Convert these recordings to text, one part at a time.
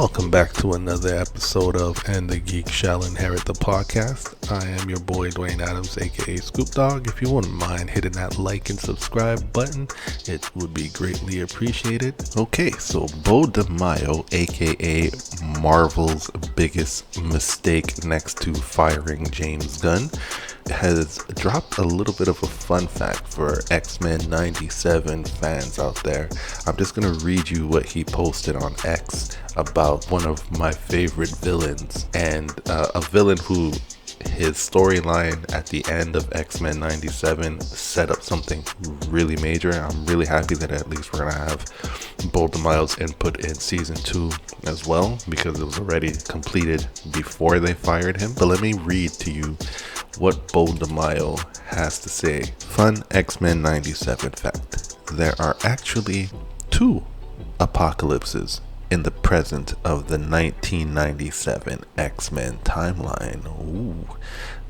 Welcome back to another episode of And the Geek Shall Inherit the Podcast. I am your boy Dwayne Adams, aka Scoop Dog. If you wouldn't mind hitting that like and subscribe button, it would be greatly appreciated. Okay, so Beau DeMayo, aka Marvel's biggest mistake next to firing James Gunn, has dropped a little bit of a fun fact for X-Men 97 fans out there. I'm just going to read you what he posted on X about one of my favorite villains, and a villain who his storyline at the end of X-Men 97 set up something really major. I'm really happy that at least we're going to have Beau DeMayo's input in season 2 as well, because it was already completed before they fired him. But let me read to you what Beau DeMayo has to say. Fun X-Men 97 fact. There are actually 2 apocalypses in the present of the 1997 X-Men timeline. Ooh.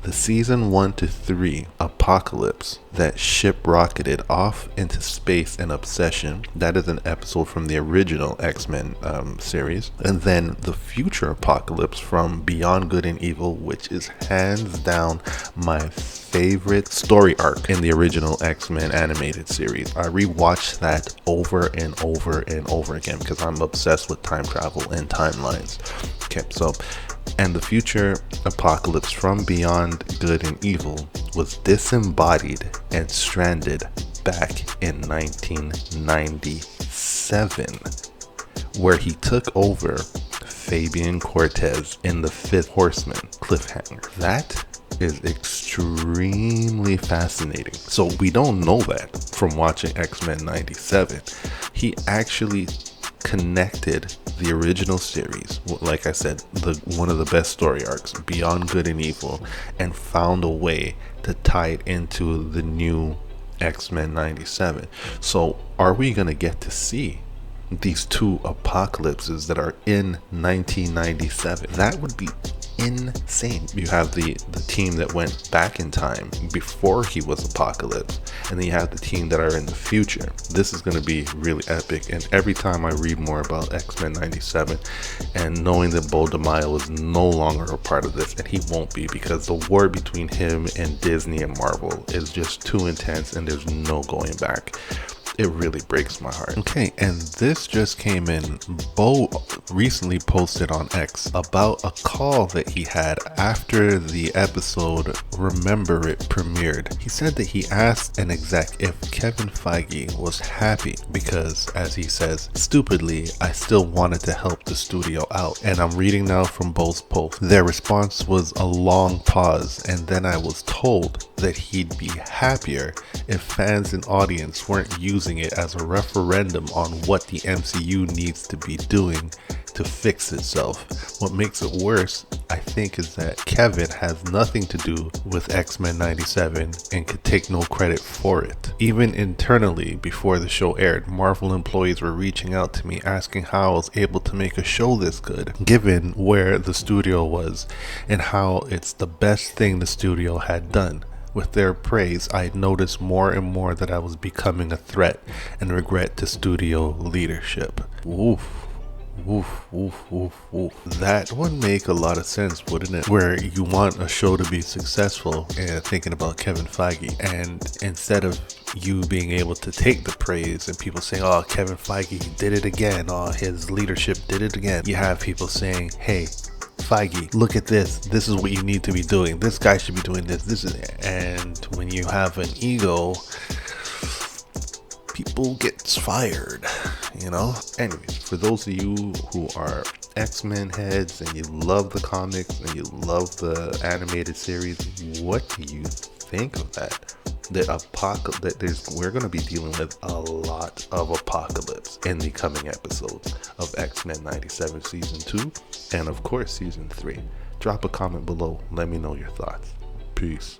The season 1 to 3 apocalypse that ship-rocketed off into space in Obsession. That is an episode from the original X-Men series. And then the future apocalypse from Beyond Good and Evil, which is hands down my favorite story arc in the original X-Men animated series. I rewatched that over and over and over again because I'm obsessed with time travel and timelines. Okay, so and the future apocalypse from Beyond Good and Evil was disembodied and stranded back in 1997, where he took over Fabian Cortez in the Fifth Horseman cliffhanger. That is extremely fascinating. So we don't know that from watching X-Men 97. He actually connected the original series, like I said, one of the best story arcs, Beyond Good and Evil, and found a way to tie it into the new X-Men 97. So are we going to get to see these 2 apocalypses that are in 1997? That would be insane. You have the team that went back in time before he was Apocalypse, and then you have the team that are in the future. This is going to be really epic, and every time I read more about X-Men 97 and knowing that Beau DeMayo is no longer a part of this, and he won't be, because the war between him and Disney and Marvel is just too intense and there's no going back. It really breaks my heart. Okay, and this just came in. Beau recently posted on X about a call that he had after the episode Remember It premiered. He said that he asked an exec if Kevin Feige was happy because, as he says, stupidly, I still wanted to help the studio out. And I'm reading now from Beau's post. Their response was a long pause, and then I was told that he'd be happier if fans and audience weren't using it as a referendum on what the MCU needs to be doing to fix itself. What makes it worse, I think, is that Kevin has nothing to do with X-Men 97 and could take no credit for it. Even internally, before the show aired, Marvel employees were reaching out to me asking how I was able to make a show this good, given where the studio was and how it's the best thing the studio had done. With their praise, I noticed more and more that I was becoming a threat and regret to studio leadership. Oof. Oof, oof, oof, oof. That would make a lot of sense, wouldn't it? Where you want a show to be successful and thinking about Kevin Feige, and instead of you being able to take the praise and people saying, oh, Kevin Feige did it again, oh, his leadership did it again, you have people saying, hey, Feige, look at this. This is what you need to be doing. This guy should be doing this. This is it. And when you have an ego, people get fired, you know? Anyways, for those of you who are X-Men heads and you love the comics and you love the animated series, what do you think of that? We're going to be dealing with a lot of apocalypse in the coming episodes of X-Men 97 season 2 and of course season 3. Drop a comment below. Let me know your thoughts. Peace.